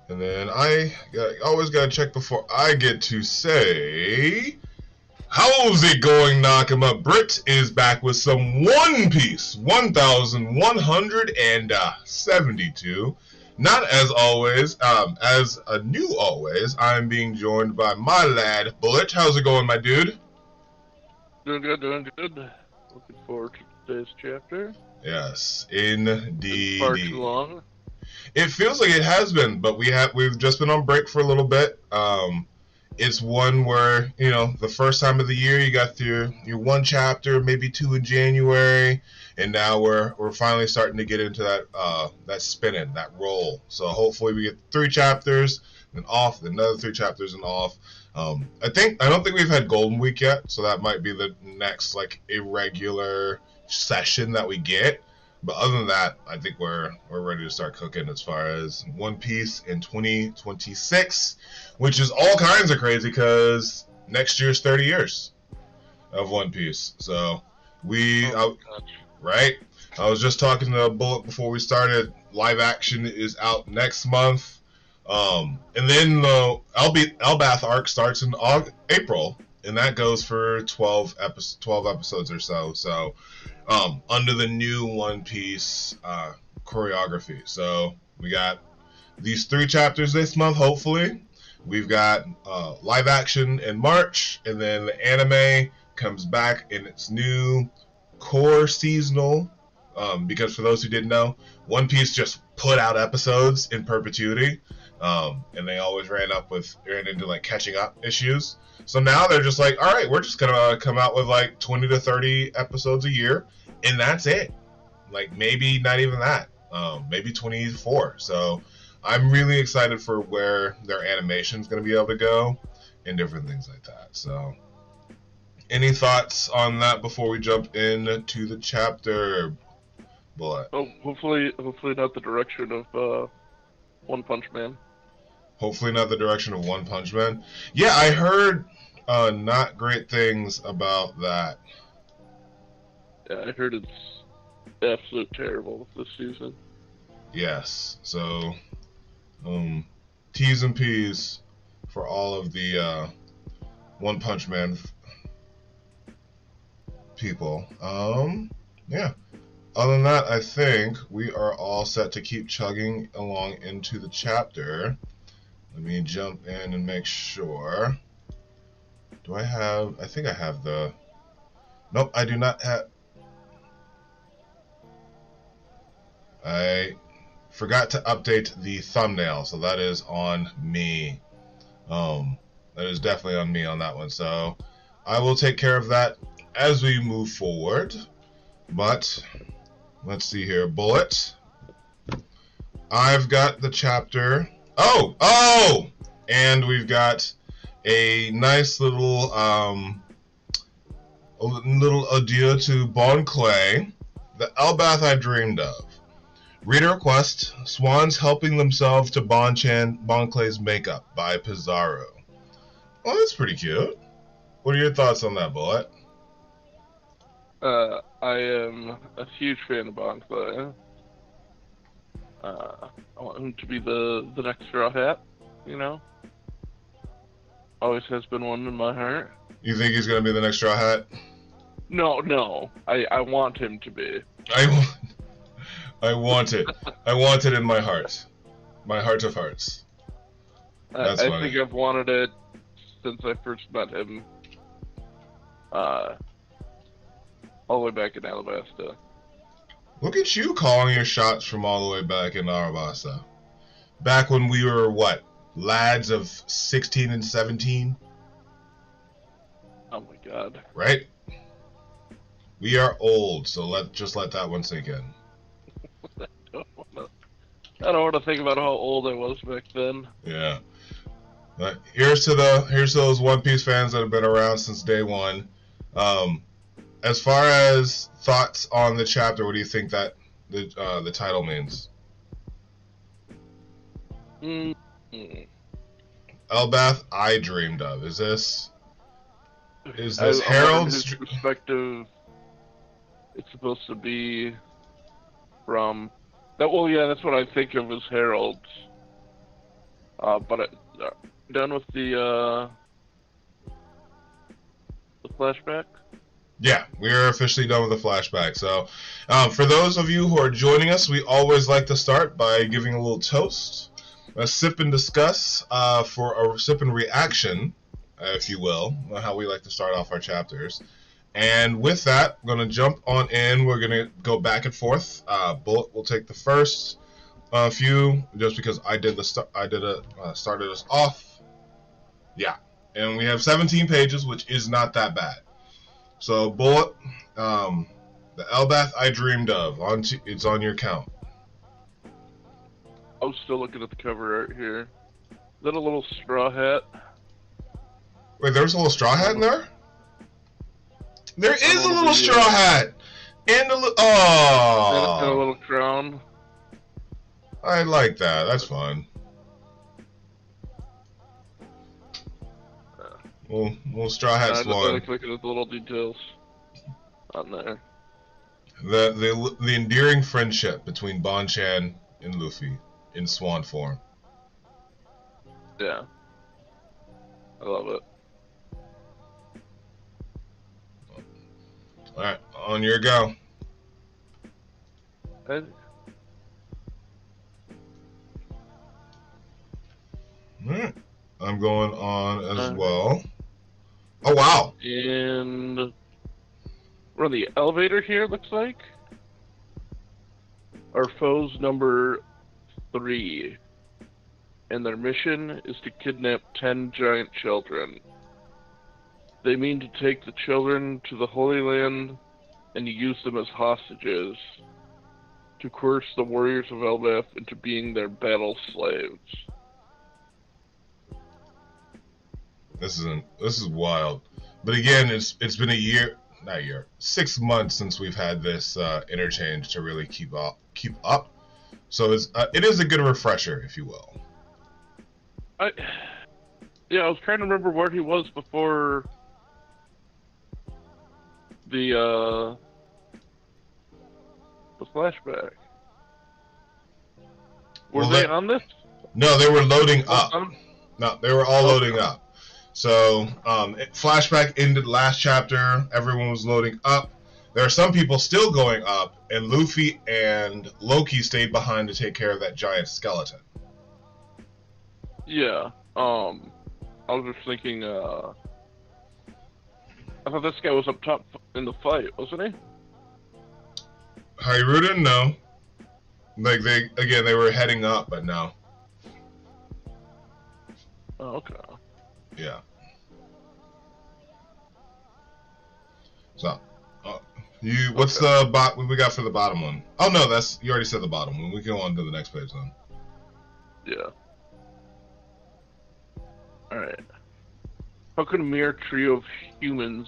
And then I always gotta check before I get to say, how's it going, Nakama? Brit is back with some One Piece 1172. Not as always, as a new always, I'm being joined by my lad, Bullet. How's it going, my dude? Doing good, doing good. Looking forward to today's chapter. Yes, indeed. Far too long. It feels like it has been, but we've just been on break for a little bit. It's one where, you know, the first time of the year you got your one chapter, maybe two in January, and now we're finally starting to get into that spinning, that roll. So hopefully we get 3 chapters and off, then another 3 chapters and off. I don't think we've had Golden Week yet, so that might be the next like irregular session that we get. But other than that, I think we're ready to start cooking as far as One Piece in 2026, which is all kinds of crazy because next year's 30 years of One Piece. So right? I was just talking to Bullet before we started. Live action is out next month, and then the Elbath arc starts in April, and that goes for 12 episodes or so. So. Under the new One Piece choreography. So we got these 3 chapters this month, hopefully. We've got live action in March, and then the anime comes back in its new core seasonal. Because for those who didn't know, One Piece just put out episodes in perpetuity, and they always ran into like catching up issues. So now they're just like, all right, we're just gonna come out with like 20 to 30 episodes a year, and that's it. Like maybe not even that, maybe 24. So I'm really excited for where their animation is gonna be able to go, and different things like that. So, any thoughts on that before we jump into the chapter? Bullet. Oh, hopefully not the direction of One Punch Man. Hopefully not the direction of One Punch Man. Yeah, I heard not great things about that. Yeah, I heard it's absolute terrible this season. Yes, so T's and P's for all of the One Punch Man people. Yeah. Other than that, I think we are all set to keep chugging along into the chapter. Let me jump in and make sure. I think I have the... Nope, I do not have... I forgot to update the thumbnail, so that is on me. That is definitely on me on that one, so I will take care of that as we move forward. But... let's see here. Bullet. I've got the chapter. Oh! And we've got a nice little adieu to Bon Clay, the Elbath I dreamed of. Reader request: Swans helping themselves to Bon Clay's makeup by Pizarro. Well, that's pretty cute. What are your thoughts on that, Bullet? I am a huge fan of Bon Clay. I want him to be the next Straw Hat, you know? Always has been one in my heart. You think he's going to be the next Straw Hat? No. I want him to be. I want it. I want it in my heart. My heart of hearts. I think I've wanted it since I first met him. All the way back in Alabasta. Look at you calling your shots from all the way back in Alabasta. Back when we were, what, lads of 16 and 17? Oh my god. Right? We are old, so just let that one sink in. I don't want to think about how old I was back then. Yeah. But here's to those One Piece fans that have been around since day one. As far as thoughts on the chapter, what do you think that the title means? Elbath I dreamed of. Is this Harold's his perspective? It's supposed to be from that. Well, yeah, that's what I think of as Harold's But done with the flashback. Yeah, we are officially done with the flashback. So, for those of you who are joining us, we always like to start by giving a little toast, a sip and discuss, for a sip and reaction, if you will, how we like to start off our chapters. And with that, I'm going to jump on in. We're going to go back and forth. Bullet will take the first few, just because I did started us off. Yeah, and we have 17 pages, which is not that bad. So, Bullet, the Elbath I dreamed of. It's on your count. I was still looking at the cover art here. Is that a little straw hat? Wait, there's a little straw hat in there? There is a little straw hat! And a little... Oh! And a little crown. I like that. That's fun. Little straw hat Swan. I like looking at the little details on there. The endearing friendship between Bonchan and Luffy in Swan form. Yeah. I love it. Alright, on your go. And Alright. I'm going on as well. Oh, wow. And we're on the elevator here, looks like. Our foes number 3. And their mission is to kidnap 10 giant children. They mean to take the children to the Holy Land and use them as hostages to coerce the warriors of Elbath into being their battle slaves. This is wild. But again, it's been 6 months since we've had this interchange to really keep up. So it is a good refresher, if you will. I was trying to remember where he was before the flashback. Were they on this? No, they were loading up. No, they were all loading up. So, flashback ended last chapter. Everyone was loading up. There are some people still going up, and Luffy and Loki stayed behind to take care of that giant skeleton. Yeah. I was just thinking. I thought this guy was up top in the fight, wasn't he? Hiruda, no. Like they were heading up, but no. Oh, okay. Yeah. So, what's the what we got for the bottom one? Oh no, you already said the bottom one. We can go on to the next page then. Yeah. Alright. How can a mere trio of humans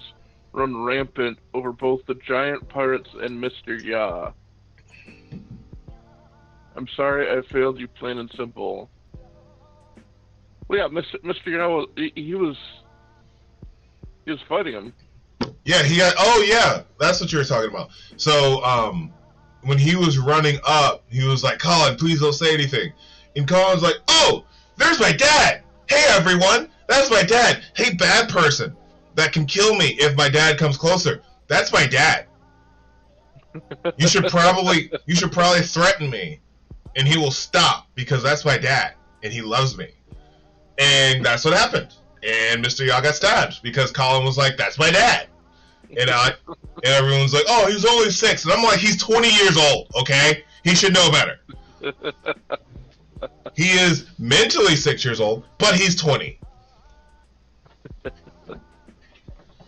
run rampant over both the giant pirates and Mr. Ya? I'm sorry I failed you, plain and simple. Well, yeah, Mr. Ya, he was fighting him. Yeah, oh yeah, that's what you were talking about. So, when he was running up, he was like, Colin, please don't say anything. And Colin's like, oh, there's my dad! Hey everyone, that's my dad! Hey bad person that can kill me if my dad comes closer. That's my dad. You should probably threaten me and he will stop because that's my dad and he loves me. And that's what happened. And Mr. Ya got stabbed because Colin was like, that's my dad. And everyone's like, oh, he's only 6. And I'm like, he's 20 years old, okay? He should know better. He is mentally 6 years old, but he's 20.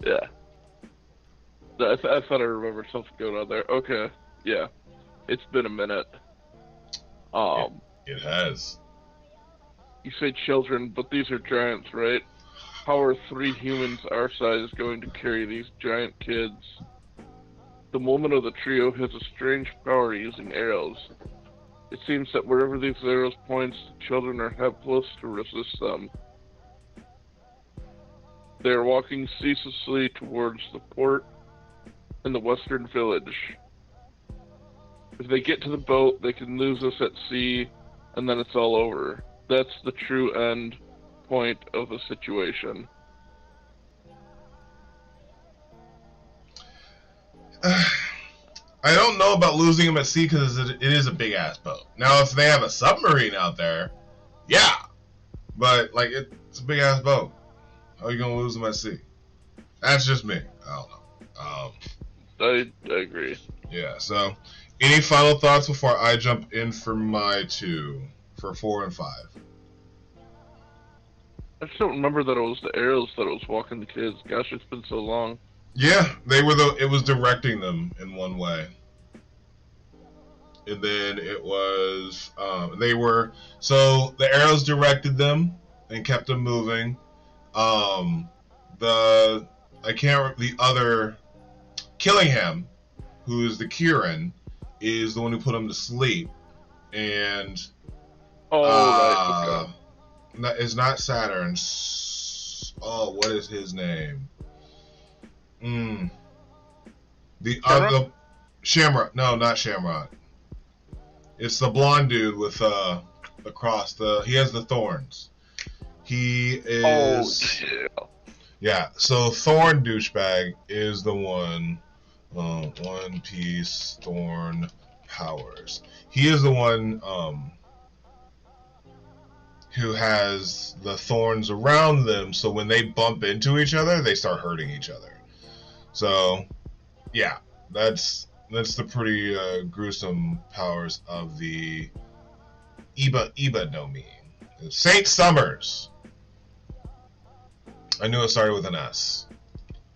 Yeah. I thought I remembered something going on there. Okay. Yeah. It's been a minute. It has. You say children, but these are giants, right? How are 3 humans our size going to carry these giant kids? The woman of the trio has a strange power using arrows. It seems that wherever these arrows point, the children are helpless to resist them. They are walking ceaselessly towards the port in the western village. If they get to the boat, they can lose us at sea, and then it's all over. that's the true end point of the situation. I don't know about losing him at sea because it is a big ass boat. Now, if they have a submarine out there, yeah, but like it's a big ass boat. How are you gonna lose him at sea? That's just me. I don't know. I agree. Yeah. So, any final thoughts before I jump in for my 2 for 4 and 5? I just don't remember that it was the arrows that was walking the kids. Gosh, it's been so long. Yeah, they were it was directing them in one way. And then it was, so the arrows directed them and kept them moving. The other, Killingham, who is the Kieran, is the one who put him to sleep. And, right, okay. It's not Saturn. Oh, what is his name? The other Shamrock. No, not Shamrock. It's the blonde dude with the cross. He has the thorns. He is. Oh, yeah. So Thorn douchebag is the one. OnePiece Thorn powers. He is the one who has the thorns around them. So when they bump into each other, they start hurting each other. So, yeah, that's the pretty gruesome powers of the Iba no Mi. Saint Summers. I knew it started with an S.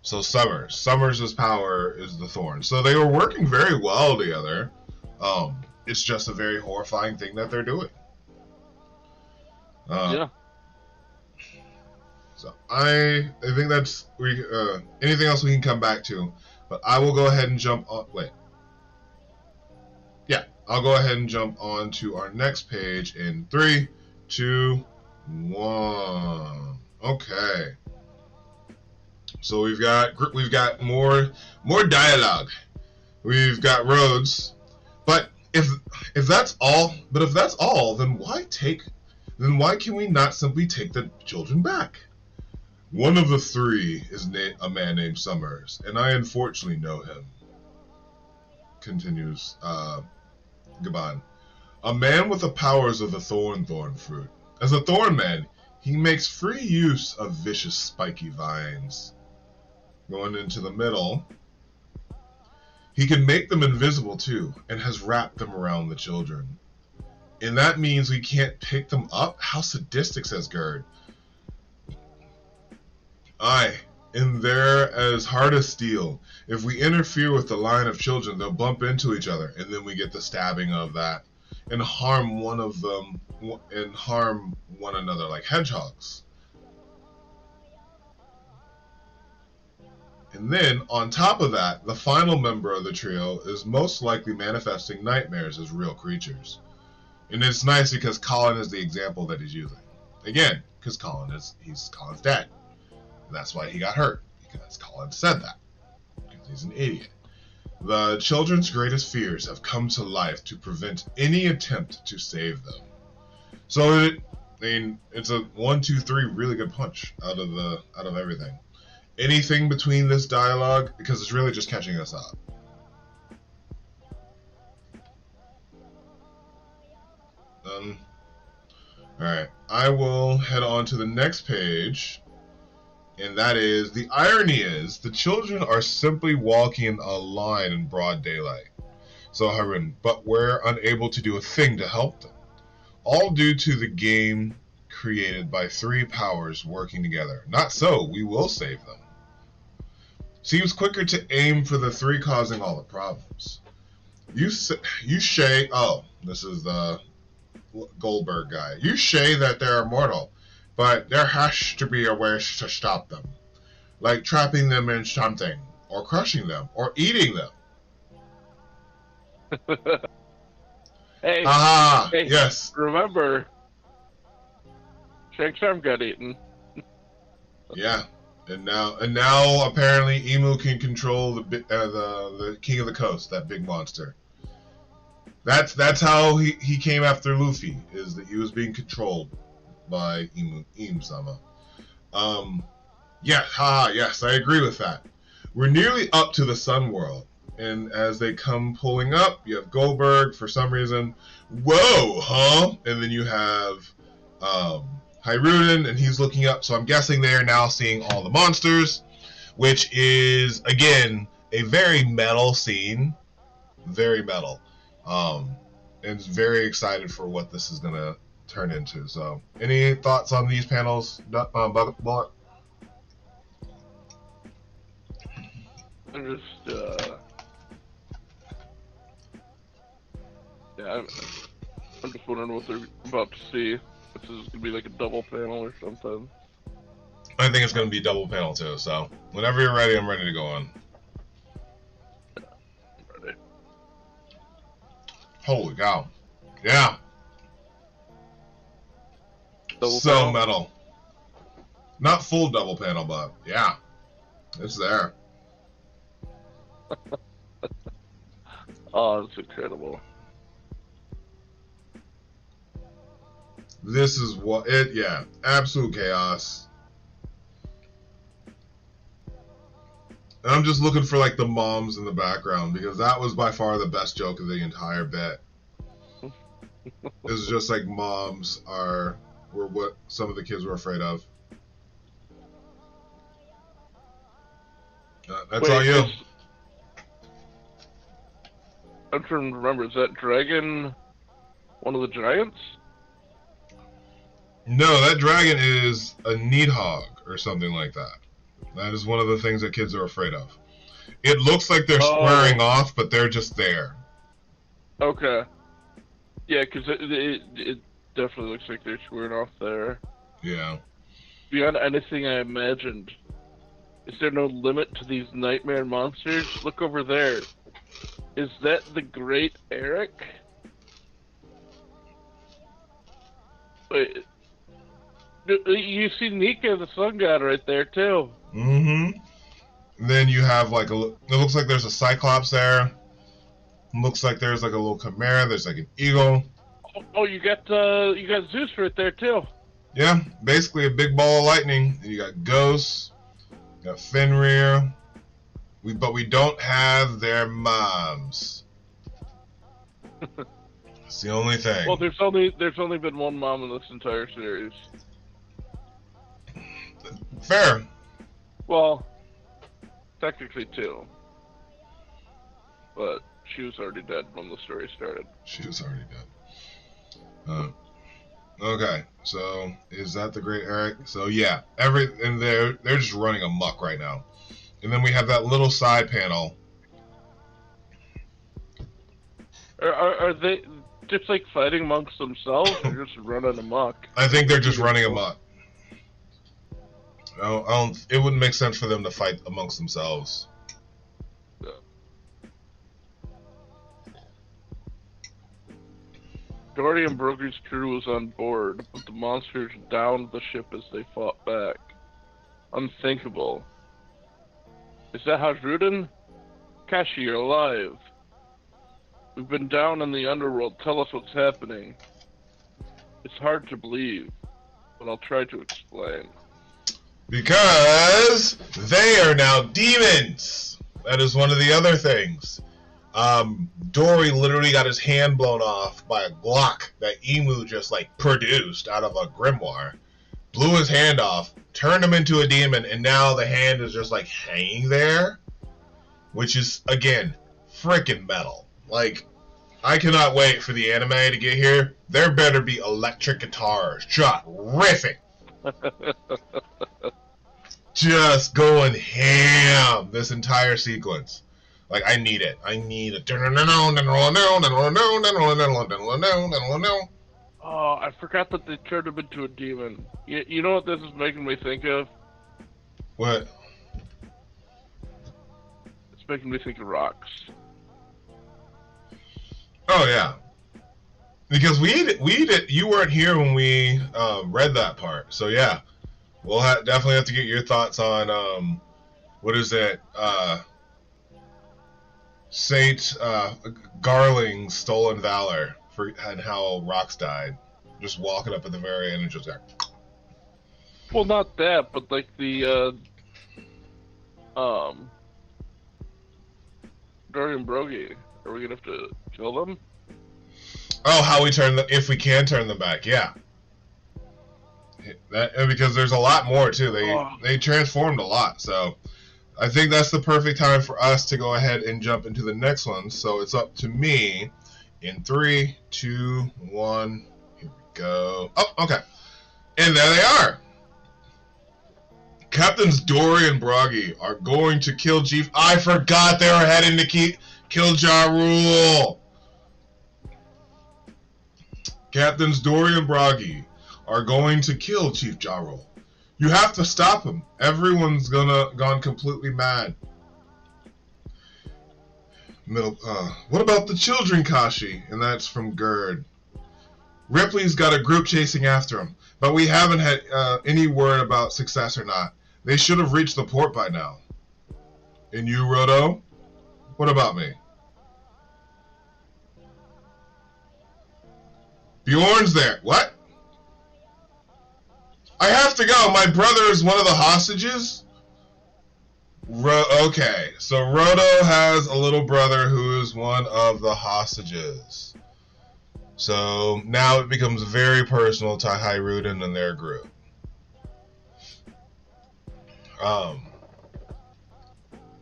So Summers' power is the thorn. So they were working very well together. It's just a very horrifying thing that they're doing. Yeah. So I think that's anything else we can come back to, but I will go ahead and jump on. I'll go ahead and jump on to our next page in 3, 2, 1. Okay. So we've got more dialogue. We've got roads, but if that's all, then why can we not simply take the children back? One of the 3 is a man named Summers, and I unfortunately know him. Continues Gaban. A man with the powers of the thorn fruit. As a thorn man, he makes free use of vicious spiky vines. Going into the middle, he can make them invisible too, and has wrapped them around the children. And that means we can't pick them up? How sadistic, says Gerd. Aye, and they're as hard as steel. If we interfere with the line of children, they'll bump into each other, and then we get the stabbing of that, and harm one of them, and harm one another like hedgehogs. And then, on top of that, the final member of the trio is most likely manifesting nightmares as real creatures. And it's nice because Colin is the example that he's using. Again, because Colin's dead. And that's why he got hurt, because Colin said that. Because he's an idiot. The children's greatest fears have come to life to prevent any attempt to save them. So, it's a 1, 2, 3 really good punch out of everything. Anything between this dialogue, because it's really just catching us up. Alright, I will head on to the next page. And that is, the irony is, the children are simply walking a line in broad daylight. So Harun, but we're unable to do a thing to help them. All due to the game created by 3 powers working together. Not so, we will save them. Seems quicker to aim for the 3 causing all the problems. You say, oh, this is the Goldberg guy. You say that they're immortal, but there has to be a way to stop them. Like trapping them in something, or crushing them, or eating them. Hey, yes. Remember, Shank's arm got eaten. Yeah, and now apparently Emu can control the King of the Coast, that big monster. That's how he came after Luffy, is that he was being controlled by Im-sama. Yes, I agree with that. We're nearly up to the Sun World, and as they come pulling up, you have Goldberg for some reason. Whoa, huh? And then you have Hiruden, and he's looking up, so I'm guessing they are now seeing all the monsters, which is, again, a very metal scene. Very metal. And very excited for what this is going to turn into. So, any thoughts on these panels, Bullet? I'm just, I'm just wondering what they're about to see. If this is going to be like a double panel or something. I think it's going to be double panel too, so whenever you're ready, I'm ready to go on. Ready. Holy cow. Yeah. Double so panel? metal. Not full double panel, but yeah. It's there. Oh, it's incredible. This is what it, yeah. Absolute chaos. And I'm just looking for like the moms in the background, because that was by far the best joke of the entire bit. It's just like moms were what some of the kids were afraid of. That's all you. I'm trying to remember, is that dragon one of the giants? No, that dragon is a Needhog or something like that. That is one of the things that kids are afraid of. It looks like they're squaring off, but they're just there. Okay. Yeah, because it definitely looks like they're squaring off there. Yeah. Beyond anything I imagined. Is there no limit to these nightmare monsters? Look over there. Is that the Great Eric? Wait. You see Nika, the sun god, right there, too. Mm-hmm. And then you have like it looks like there's a Cyclops there. It looks like there's like a little Chimera. There's like an eagle. Oh, you got Zeus right there, too. Yeah, basically a big ball of lightning. And you got Ghost. You got Fenrir. But we don't have their moms. That's the only thing. Well, there's only been one mom in this entire series. Fair. Well, technically two. But she was already dead when the story started. She was already dead. Okay, so is that the Great Eric? So yeah, and they're just running amok right now. And then we have that little side panel. Are they just like fighting amongst themselves, or just running amok? I think they're just running amok. It wouldn't make sense for them to fight amongst themselves. Yeah. Dory and Brogy's crew was on board, but the monsters downed the ship as they fought back. Unthinkable. Is that Hiruden? Kashi, you're alive. We've been down in the underworld. Tell us what's happening. It's hard to believe, but I'll try to explain. Because they are now demons. That is one of the other things. Dory literally got his hand blown off by a Glock that Emu just like produced out of a grimoire. Blew his hand off, turned him into a demon, and now the hand is just like hanging there. Which is, again, freaking metal. Like, I cannot wait for the anime to get here. There better be electric guitars just riffing. Just going ham this entire sequence. Like, I need it. I need it. Oh, I forgot that they turned him into a demon. You know what this is making me think of? What? It's making me think of rocks. Oh, yeah. Because you weren't here when we read that part. So, yeah. We'll definitely have to get your thoughts on, what is it? Saint Garling's stolen valor and how Rox died. Just walking up at the very end and just like. Well, not that, but like the Dorian Brogy. Are we gonna have to kill them? Oh, how we turn them, if we can turn them back, yeah. Because there's a lot more too. They transformed a lot, so I think that's the perfect time for us to go ahead and jump into the next one. So it's up to me in 3, 2, 1. Here we go. Oh, okay. And there they are. Captains Dory and Broggy are going to kill Chief. I forgot they were heading to kill Ja Rule. Captains Dory and Broggy are going to kill Chief Ja Rule. You have to stop him. Everyone's gone completely mad. What about the children, Kashi? And that's from Gerd. Ripley's got a group chasing after him, but we haven't had any word about success or not. They should have reached the port by now. And you, Roto? What about me? Bjorn's there. What? I have to go. My brother is one of the hostages? Okay, so Roto has a little brother who is one of the hostages. So now it becomes very personal to Hiruden and their group.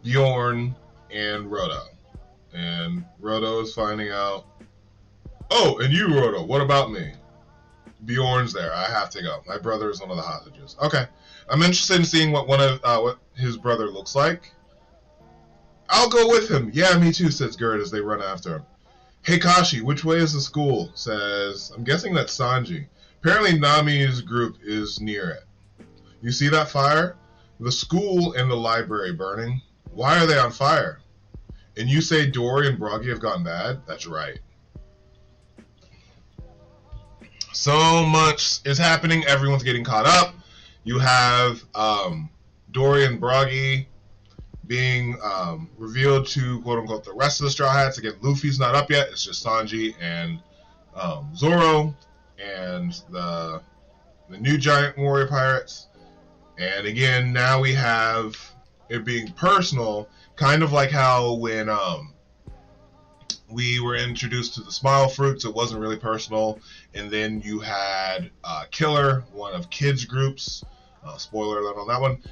Bjorn and Roto. And Roto is finding out. Oh, and you, Roto, what about me? Bjorn's there. I have to go. My brother is one of the hostages. Okay. I'm interested in seeing what his brother looks like. I'll go with him. Yeah, me too, says Gerd as they run after him. Hey, Kashi, which way is the school? Says, I'm guessing that's Sanji. Apparently Nami's group is near it. You see that fire? The school and the library burning. Why are they on fire? And you say Dory and Broggy have gone bad? That's right. So much is happening. Everyone's getting caught up. You have Dory and Broggy being revealed to quote-unquote the rest of the Straw Hats. Again, Luffy's not up yet. It's just Sanji and Zoro and the new giant warrior pirates. And again, now we have it being personal, kind of like how when we were introduced to the Smile Fruits, it wasn't really personal. And then you had Killer, one of Kids' groups, spoiler alert on that one,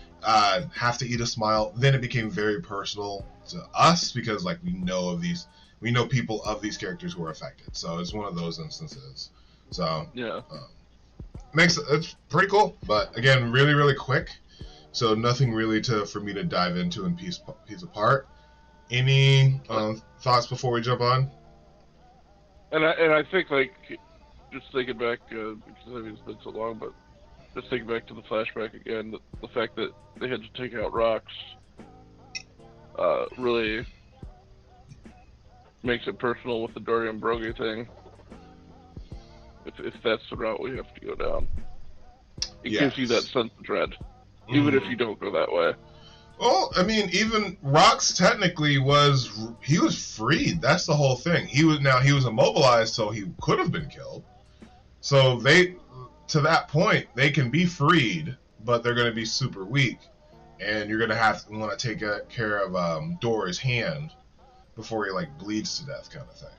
have to eat a smile. Then it became very personal to us because like we know people of these characters who are affected. So it's one of those instances. So yeah. It's pretty cool, but again, really, really quick. So nothing really for me to dive into and piece apart. Any thoughts before we jump on? And I think like just thinking back because I mean it's been so long, but just thinking back to the flashback again, the fact that they had to take out rocks really makes it personal with the Dory and Broggy thing. If that's the route we have to go down. It gives you that sense of dread. Even if you don't go that way. Well, I mean, even Rox technically was freed. That's the whole thing. He was immobilized, so he could have been killed. So to that point, they can be freed, but they're going to be super weak, and you're going to want to take care of Dory's hand before he like bleeds to death, kind of thing.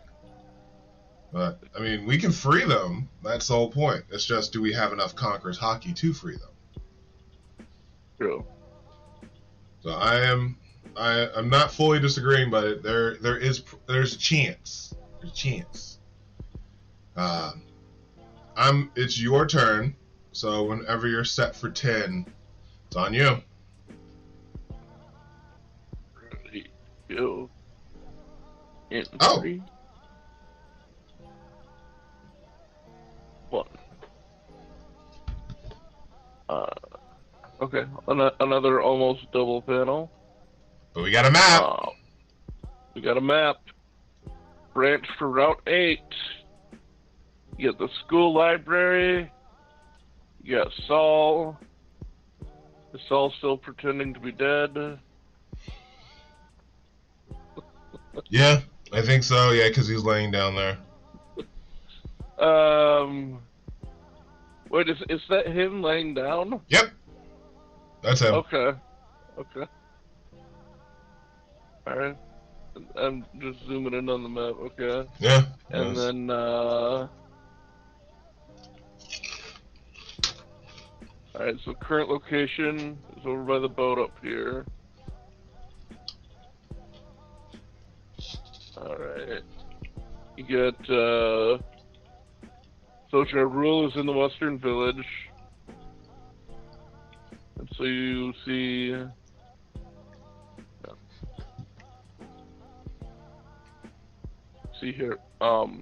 But I mean, we can free them. That's the whole point. It's just, do we have enough Conqueror's Haki to free them? True. So I'm not fully disagreeing, but there's a chance. There's a chance. It's your turn. So whenever you're set for 10, it's on you. Ready, go. In 3, 1. Okay, another almost double panel. But we got a map. We got a map. Branch for Route 8. You got the school library. You got Saul. Is Saul still pretending to be dead? Yeah, I think so. Yeah, because he's laying down there. Wait, is that him laying down? Yep, that's him. Okay. Okay. Alright. I'm just zooming in on the map, okay. Yeah. And Yes. then, alright, so current location is over by the boat up here. Alright. You get, Social Rule is in the Western Village. And so you see... Yeah. See here, my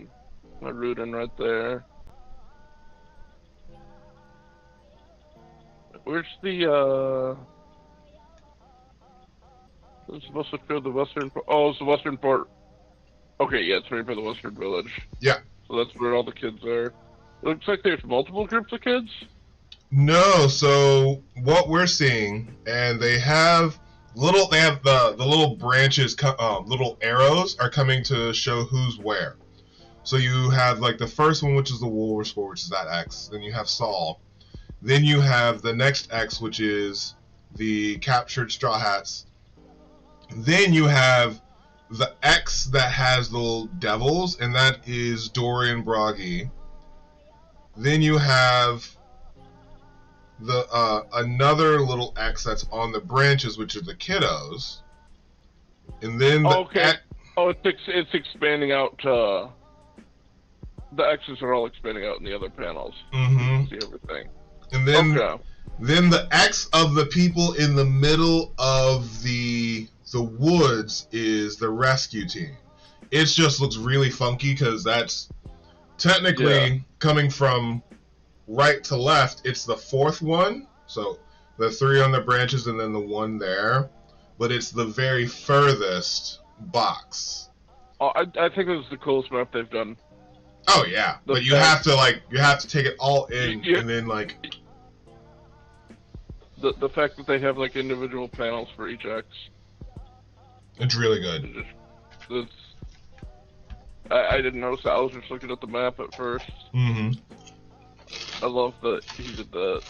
Rudin right there. Where's the, it's supposed to show the Western... Oh, it's the Western Port. Okay, yeah, it's right by the Western Village. Yeah. So that's where all the kids are. It looks like there's multiple groups of kids. No, so what we're seeing, and they have the little branches, little arrows are coming to show who's where. So you have like the first one, which is the Walrus Score, which is that X. Then you have Saul. Then you have the next X, which is the captured Straw Hats. Then you have the X that has the little devils, and that is Dorian Broggy. Then you have the another little X that's on the branches, which are the kiddos. And then the it's expanding out. The X's are all expanding out in the other panels. Mm-hmm. See everything. And then the X of the people in the middle of the woods is the rescue team. It just looks really funky because that's technically coming from right to left. It's the fourth one, so the three on the branches and then the one there, but it's the very furthest box. Oh, I think this is the coolest map they've done. Oh yeah, but you have to take it all in, and then like the fact that they have like individual panels for each X. It's really good. I didn't notice that. I was just looking at the map at first. Mm-hmm. I love that he did that.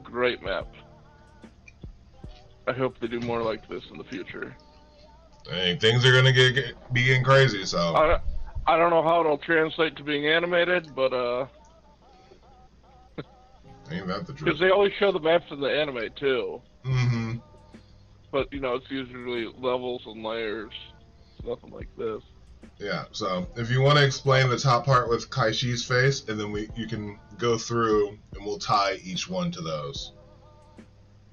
Great map. I hope they do more like this in the future. Hey, things are gonna be getting crazy, so. I don't know how it'll translate to being animated, but ain't that the truth? because they always show the maps in the anime too. Mm-hmm. But you know, it's usually levels and layers. It's nothing like this. Yeah. So if you want to explain the top part with Kaishi's face, and then you can go through and we'll tie each one to those.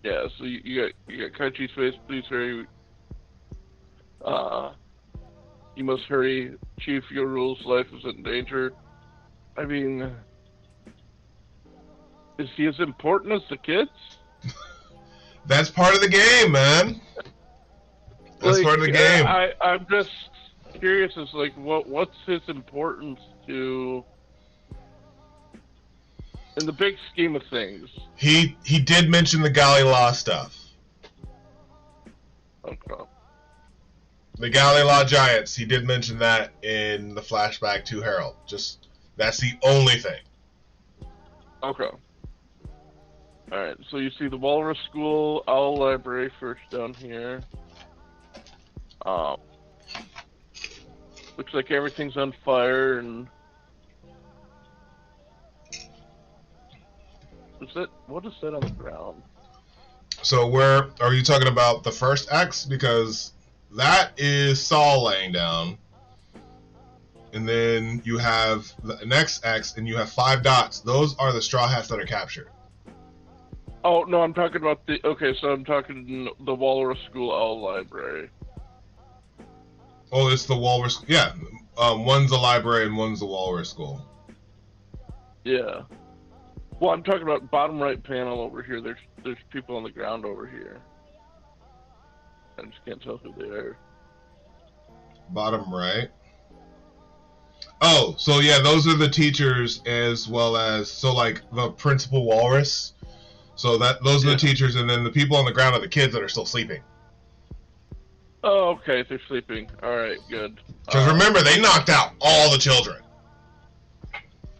Yeah. So you got Kaishi's face. Please hurry. You must hurry, Chief. Your rule's life is in danger. I mean, is he as important as the kids? That's part of the game, man. That's part of the game. I'm just curious as like what's his importance to in the big scheme of things. He did mention the Galley Law stuff. Okay. The Galley Law Giants, he did mention that in the flashback to Harold. Just, that's the only thing. Okay. Alright, so you see the Walrus School, Owl Library first down here. Looks like everything's on fire and... What is that on the ground? So where, are you talking about the first X? Because that is Saul laying down. And then you have the next X, and you have 5 dots. Those are the Straw Hats that are captured. Oh, no, I'm talking about I'm talking the Walrus School Owl Library. Oh, it's the Walrus, yeah. One's the library and one's the Walrus School. Yeah. Well, I'm talking about bottom right panel over here. There's people on the ground over here. I just can't tell who they are. Bottom right. Oh, so yeah, those are the teachers as well as, so like the principal walrus. So those are the teachers, and then the people on the ground are the kids that are still sleeping. Oh, okay, they're sleeping. Alright, good. Because remember, they knocked out all the children.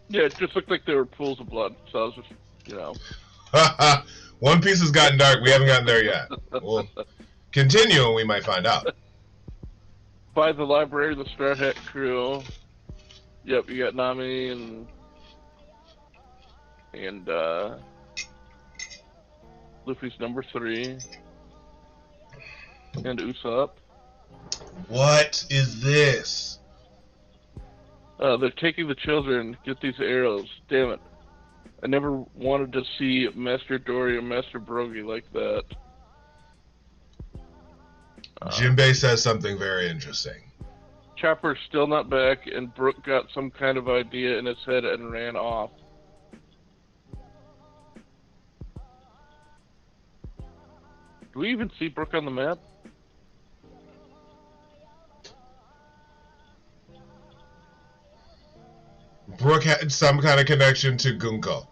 Yeah, it just looked like they were pools of blood, so I was just, One Piece has gotten dark. We haven't gotten there yet. We'll continue, and we might find out. By the library, the Straw Hat crew. Yep, you got Nami and Luffy's number 3. And Usopp. What is this? They're taking the children. Get these arrows. Damn it. I never wanted to see Master Dory or Master Brogy like that. Jinbei says something very interesting. Chopper's still not back, and Brook got some kind of idea in his head and ran off. Do we even see Brook on the map? Brook had some kind of connection to Gunko.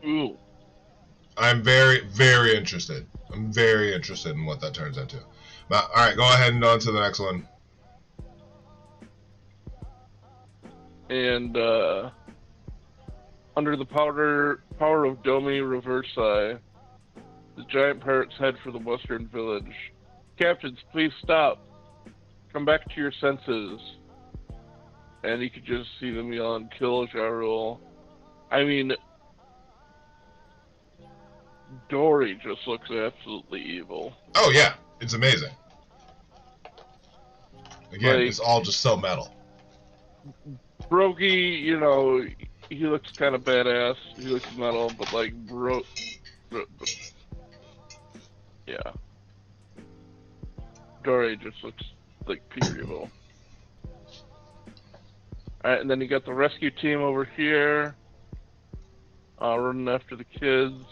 Ooh. I'm very, very interested. I'm very interested in what that turns into. Alright, go ahead and on to the next one. And, under the power of Domi Reversi, the giant pirates head for the western village. Captains, please stop. Come back to your senses. And you could just see them yelling, kill Ja Rule. I mean, Dory just looks absolutely evil. Oh yeah, it's amazing. Again, like, it's all just so metal. Brogy, you know, he looks kind of badass. He looks metal, but like, yeah. Dory just looks like pure evil. Alright, and then you got the rescue team over here, running after the kids.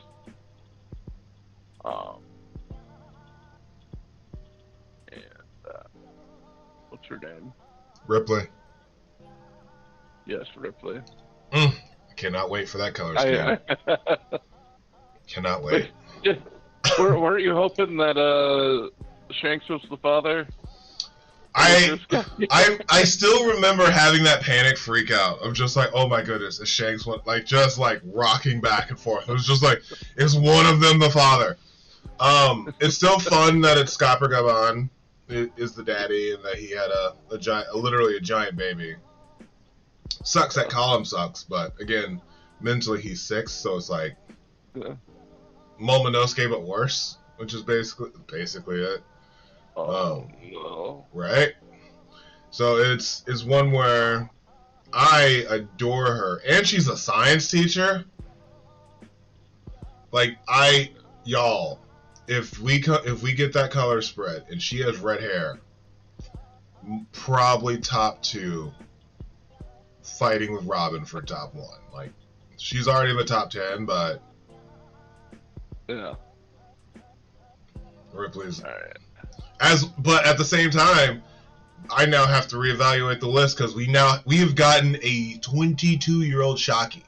What's her name? Ripley. Yes, Ripley. I cannot wait for that color scheme. Cannot wait. Weren't you hoping that Shanks was the father? I still remember having that panic freak out of just like, oh my goodness, is Shanks just rocking back and forth. It was just like, is one of them the father? It's still fun that it's Scopper Gaban is the daddy and that he had literally a giant baby. Sucks that Column sucks, but again, mentally he's 6, so it's like Momonosuke but worse, which is basically it. No. Right? So it's one where I adore her, and she's a science teacher. Like y'all, if we get that color spread and she has red hair, probably top 2, fighting with Robin for top 1. Like, she's already in the top 10, but yeah, Ripley's all right. But at the same time, I now have to reevaluate the list because we have gotten a 22-year-old Shaki.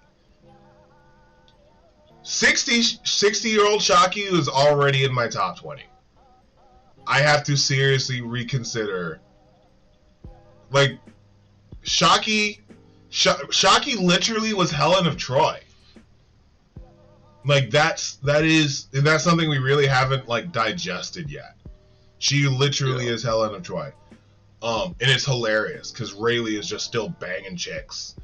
60-year-old Shaki is already in my top 20. I have to seriously reconsider. Like, Shaki literally was Helen of Troy. Like, that's something we really haven't digested yet. She literally is Helen of Troy. And it's hilarious because Rayleigh is just still banging chicks.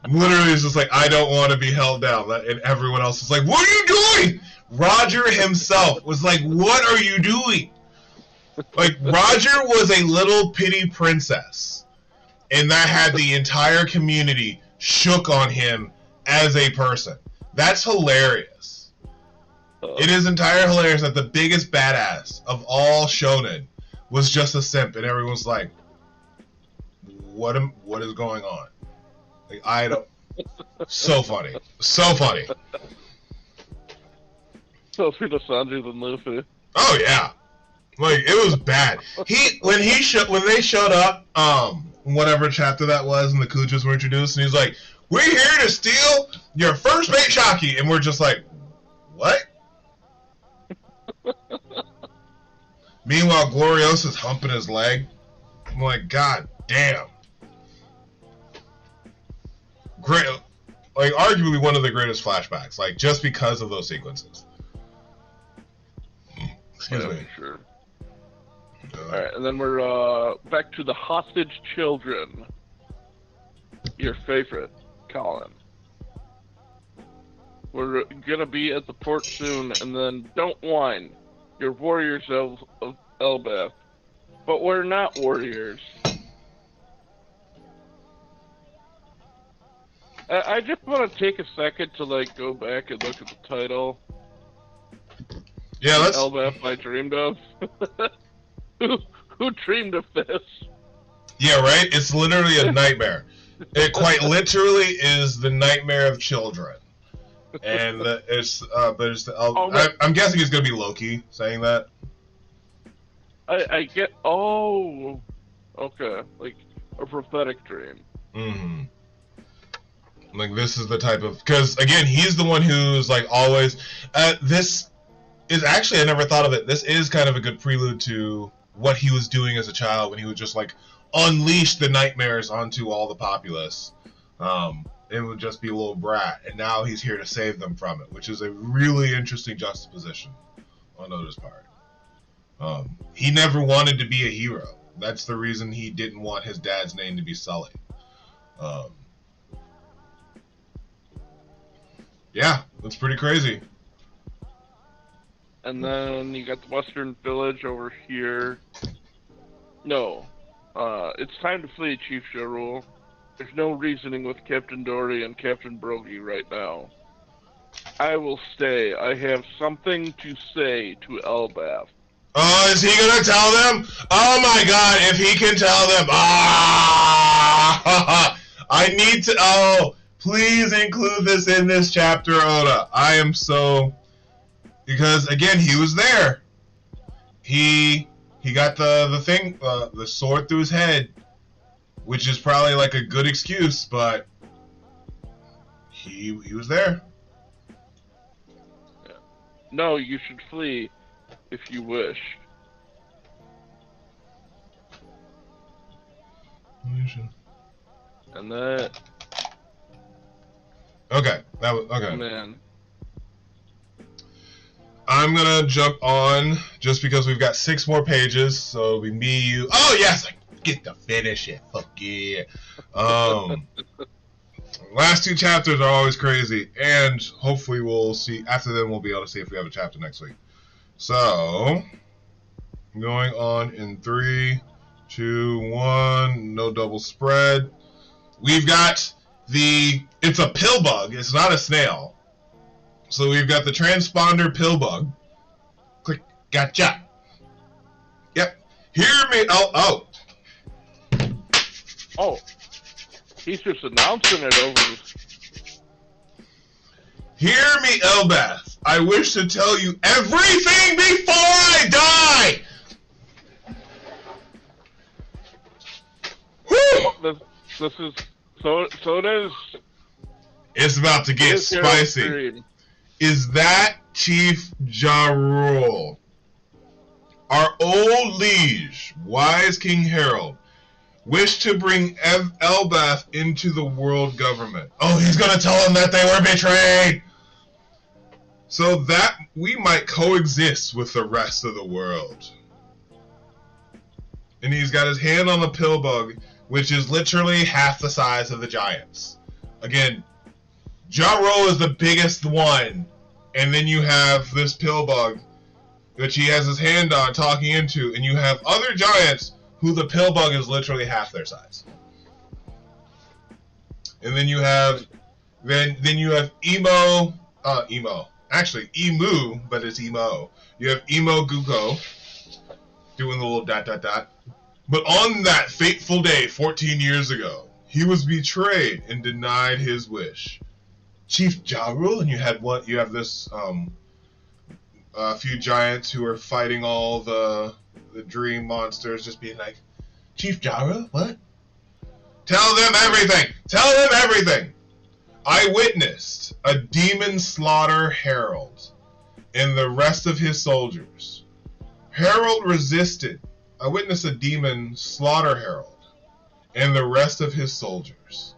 Literally, it's just like, I don't want to be held down. And everyone else is like, what are you doing? Roger himself was like, what are you doing? Like, Roger was a little pity princess. And that had the entire community shook on him as a person. That's hilarious. It is entirely hilarious that the biggest badass of all shonen was just a simp, and everyone's like, what is going on? Like, I don't... So funny. So funny. So for the Sanji than Luffy. Oh, yeah. Like, it was bad. When they showed up, whatever chapter that was, and the Kujas were introduced, and he's like, "We're here to steal your first bait Shocky," and we're just like, "What?" Meanwhile, Gloriosa's humping his leg. I'm like, God damn. Great, like, arguably one of the greatest flashbacks, like, just because of those sequences. Excuse me. Sure. Alright, and then we're back to the hostage children. Your favorite, Colin. We're gonna be at the port soon, and then don't whine. You're warriors of Elbaf. But we're not warriors. I just want to take a second to, like, go back and look at the title. Yeah, let's... Elbaf I dreamed of. Who dreamed of this? Yeah, right? It's literally a nightmare. It quite literally is the nightmare of children. And I'm guessing it's going to be Loki saying that. I get... Oh! Okay. Like, a prophetic dream. Mm-hmm. Like, this is the type of... Because, again, he's the one who's, like, always... this is actually, I never thought of it, this is kind of a good prelude to what he was doing as a child when he would just, like, unleash the nightmares onto all the populace. It would just be a little brat, and now he's here to save them from it, which is a really interesting juxtaposition on Oda's part. He never wanted to be a hero. That's the reason he didn't want his dad's name to be Sully. Yeah, that's pretty crazy. And then you got the Western Village over here. No. It's time to flee, Chief Jarul. There's no reasoning with Captain Dory and Captain Brogy right now. I will stay. I have something to say to Elbaf. Oh, is he gonna tell them? Oh my god, if he can tell them. Ah! I need to... Oh, please include this in this chapter, Oda. I am so... Because, again, he was there. He got the thing, the sword through his head, which is probably like a good excuse, but he was there. Yeah. No, you should flee if you wish. And that... Okay, that was... Okay. Man. I'm gonna jump on just because we've got 6 more pages, so it'll be me, you. Oh yes, I get to finish it. Fuck yeah. Last 2 chapters are always crazy, and hopefully we'll see. After them, we'll be able to see if we have a chapter next week. So, going on in 3, 2, 1. No double spread. We've got the. It's a pill bug. It's not a snail. So we've got the transponder pill bug. Click, gotcha. Yep. Hear me. Oh. Oh. He's just announcing it over. Hear me, Elbaf. I wish to tell you everything before I die. Whew. This is so it is. It's about to get spicy. Is that Chief Jarul? Our old liege, wise King Harold, wished to bring Elbaf into the world government. Oh, he's going to tell them that they were betrayed! So that we might coexist with the rest of the world. And he's got his hand on the pill bug, which is literally half the size of the giants. Again, Jarul is the biggest one, and then you have this pill bug, which he has his hand on, talking into, and you have other giants who the pill bug is literally half their size. And then you have, then you have Emu, but it's Emo. You have Emo Guko doing the little ... But on that fateful day, 14 years ago, he was betrayed and denied his wish. Chief Jarul, and you have this a few giants who are fighting all the the dream monsters just being like, Chief Jara, what? Tell them everything! Tell them everything! I witnessed a demon slaughter Herald and the rest of his soldiers. Herald resisted. I witnessed a demon slaughter Herald and the rest of his soldiers.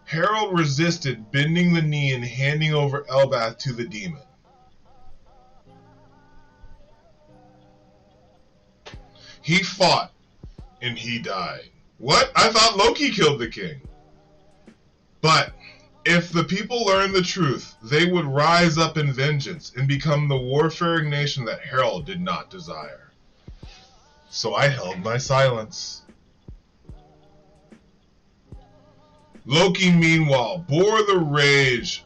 Herald resisted, bending the knee and handing over Elbath to the demon. He fought, and he died. What? I thought Loki killed the king. But if the people learned the truth, they would rise up in vengeance and become the warfaring nation that Herald did not desire. So I held my silence. Loki, meanwhile, bore the rage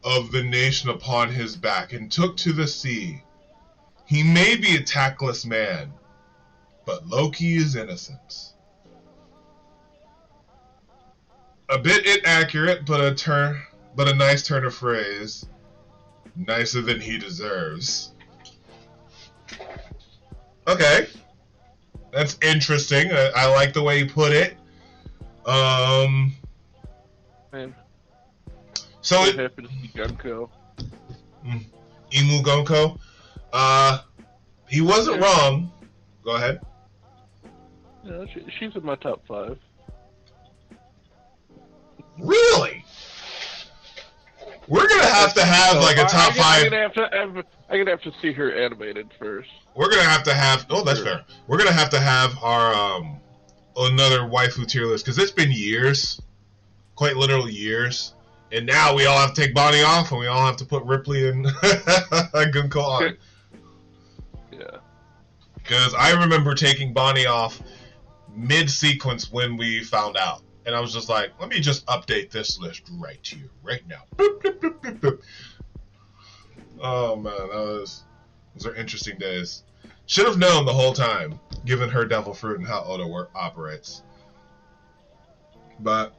of the nation upon his back and took to the sea. He may be a tactless man, but Loki is innocent. A bit inaccurate, but a nice turn of phrase. Nicer than he deserves. Okay. That's interesting. I like the way you put it. Man. So I'm happy to see Gunko. Imu Gonko. He wasn't wrong. Go ahead. Yeah, she's in my top 5. Really? We're gonna have to have like a top 5. I'm gonna have to see her animated first. We're gonna have to have. Oh, that's fair. We're gonna have to have our another waifu tier list because it's been years, quite literally years, and now we all have to take Bonnie off and we all have to put Ripley and Gunko on. Yeah. Because I remember taking Bonnie off mid-sequence when we found out. And I was just like, let me just update this list right here, right now. Boop, boop, boop, boop, boop. Oh, man, those are interesting days. Should have known the whole time, given her devil fruit and how Oda operates. But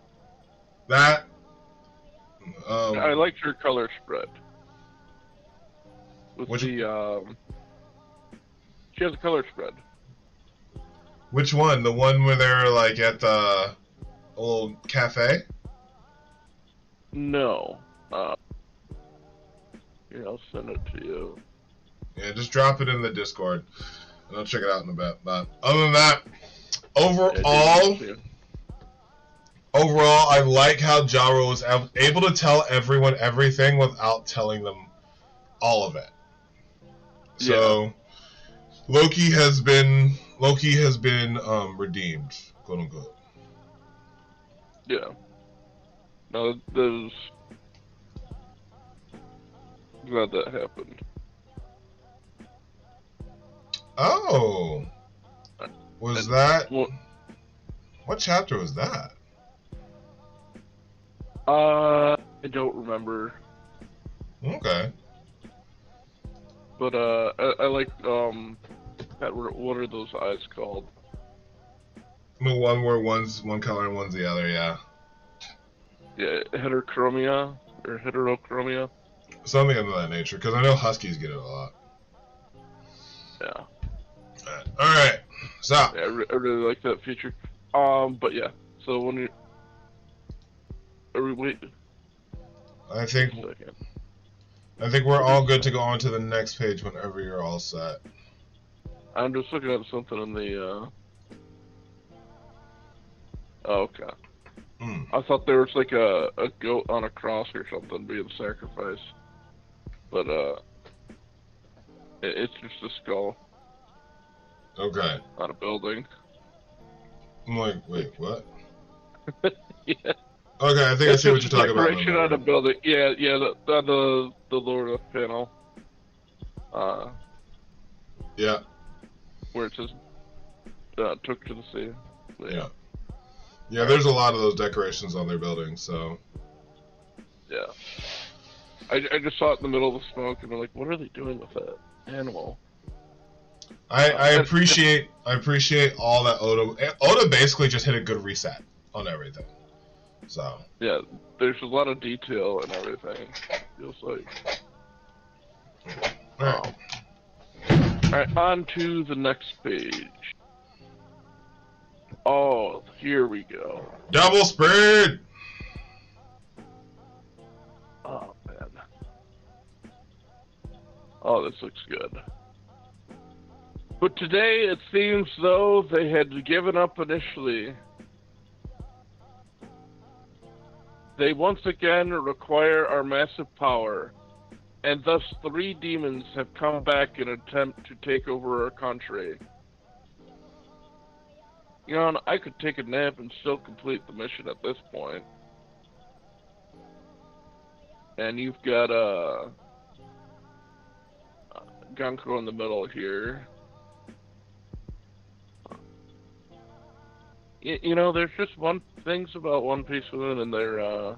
that... I liked her color spread. With she has a color spread. Which one? The one where they're like at the old cafe? No. Here, I'll send it to you. Yeah, just drop it in the Discord, and I'll check it out in a bit. But other than that, overall, I like how Jaro was able to tell everyone everything without telling them all of it. So, yeah. Loki has been redeemed, quote unquote. Yeah. No, there's glad that happened. Oh, was that? What chapter was that? I don't remember. Okay. But I like what are those eyes called? The one where one's one color and one's the other, yeah. Yeah, heterochromia or heterochromia. Something of that nature, because I know huskies get it a lot. Yeah. All right. So. Yeah, I really like that feature. But yeah. So when you are we wait? I think we're all good to go on to the next page whenever you're all set. I'm just looking at something in the. Oh, okay. I thought there was like a goat on a cross or something being sacrificed, but it's just a skull. Okay. On a building. I'm like, wait, what? Yeah. Okay, I think I see what you're talking about. Decoration on a building. Yeah, the lower left panel. Yeah. Where it says took to the sea. Yeah. Yeah, there's a lot of those decorations on their buildings, so. Yeah. I just saw it in the middle of the smoke, and I'm like, what are they doing with that animal? I appreciate all that Oda basically just hit a good reset on everything. So. Yeah, there's a lot of detail and everything. Feels like. All right. Alright, on to the next page. Oh, here we go. Double speed! Oh, man. Oh, this looks good. But today, it seems though they had given up initially. They once again require our massive power, and thus 3 demons have come back in an attempt to take over our country. You know, I could take a nap and still complete the mission at this point. And you've got Ganko in the middle here. You know, there's just things about One Piece Women and their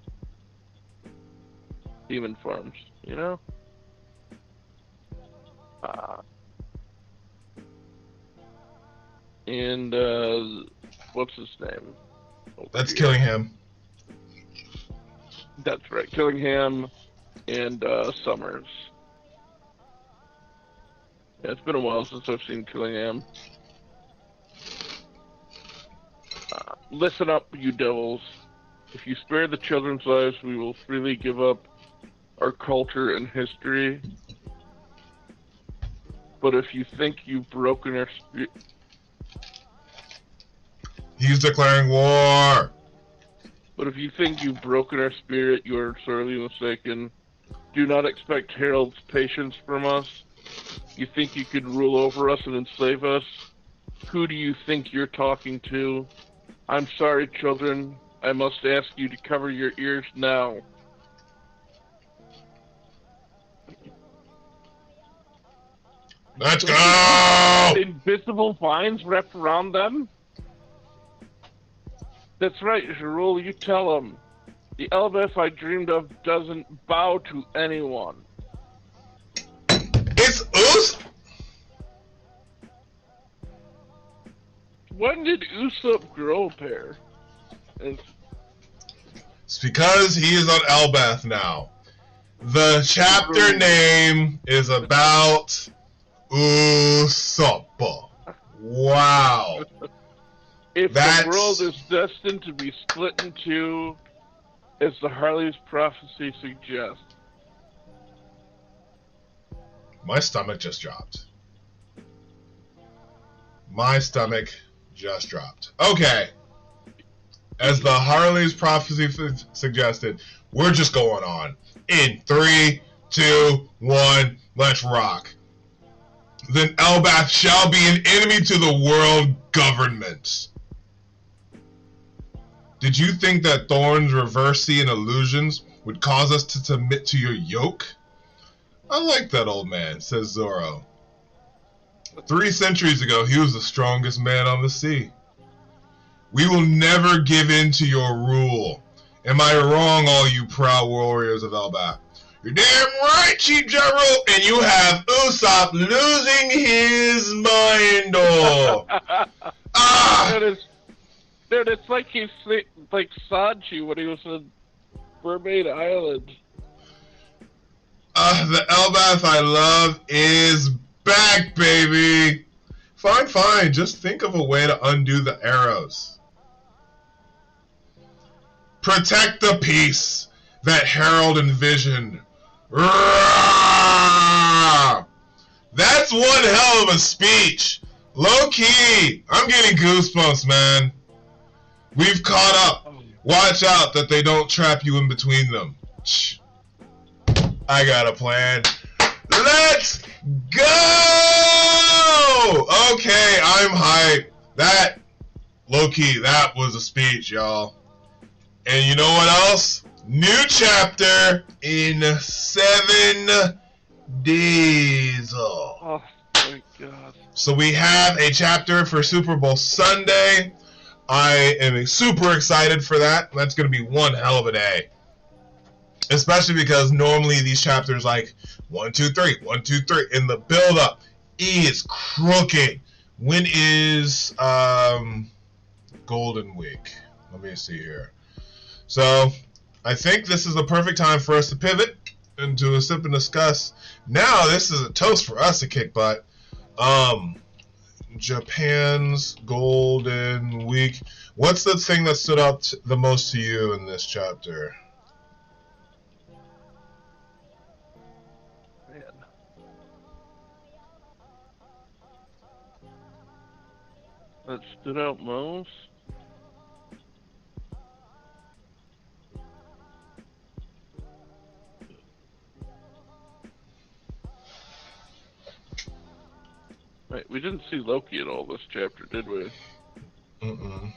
demon farms, you know? And what's his name? That's Killingham. That's right, Killingham and Summers. Yeah, it's been a while since I've seen Killingham. Listen up, you devils. If you spare the children's lives, we will freely give up our culture and history. But if you think you've broken our spirit... He's declaring war! But if you think you've broken our spirit, you are sorely mistaken. Do not expect Harold's patience from us. You think you could rule over us and enslave us? Who do you think you're talking to? I'm sorry, children. I must ask you to cover your ears now. Let's go! Invisible vines wrapped around them? That's right, Jarul, you tell him. The Elbeth I dreamed of doesn't bow to anyone. It's Usopp! When did Usopp grow a pair? It's because he is on Elbeth now. The chapter name is about Usopp. Wow. If the world is destined to be split in two, as the Harley's prophecy suggests. My stomach just dropped. My stomach just dropped. Okay. As the Harley's prophecy suggested, we're just going on. In 3, 2, 1, let's rock. Then Elbeth shall be an enemy to the world government. Did you think that Thorns, Reversi, and Illusions would cause us to submit to your yoke? I like that old man, says Zoro. 3 centuries ago, he was the strongest man on the sea. We will never give in to your rule. Am I wrong, all you proud warriors of Elbeth? You're damn right, Chief General, and you have Usopp losing his mind. Dude, it's like he's like Sanji when he was in Mermaid Island. The Elbeth I love is back, baby. Fine. Just think of a way to undo the arrows. Protect the peace that Harold envisioned. Rah! That's one hell of a speech. Low key, I'm getting goosebumps, man. We've caught up. Watch out that they don't trap you in between them. Shh. I got a plan. Let's go! Okay, I'm hyped. That, low-key, that was a speech, y'all. And you know what else? New chapter in 7 days. Oh my god. So we have a chapter for Super Bowl Sunday. I am super excited for that. That's going to be one hell of a day. Especially because normally these chapters like 1, 2, 3, 1, 2, 3 in the build up is crooked. When is Golden Week? Let me see here. So I think this is the perfect time for us to pivot into a sip and discuss. Now this is a toast for us to kick butt. Um, Japan's Golden Week. What's the thing that stood out the most to you in this chapter? Man. That stood out most? Wait, we didn't see Loki in all this chapter, did we? Mm-mm.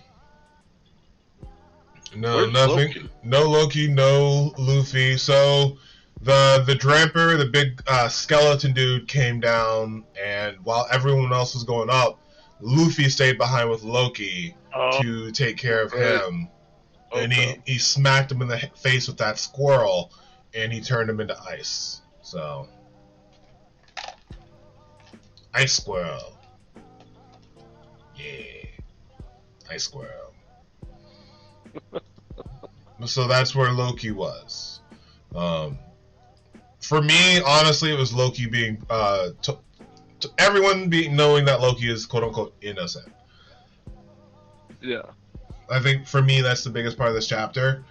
No, Where's nothing. Loki? No Loki, no Luffy. So the Dramper, the big skeleton dude, came down, and while everyone else was going up, Luffy stayed behind with Loki to take care of him. And he smacked him in the face with that squirrel, and he turned him into ice. So, ice squirrel. Yeah, ice squirrel. So that's where Loki was. For me, honestly, it was Loki being everyone knowing that Loki is quote unquote innocent. Yeah. I think for me that's the biggest part of this chapter,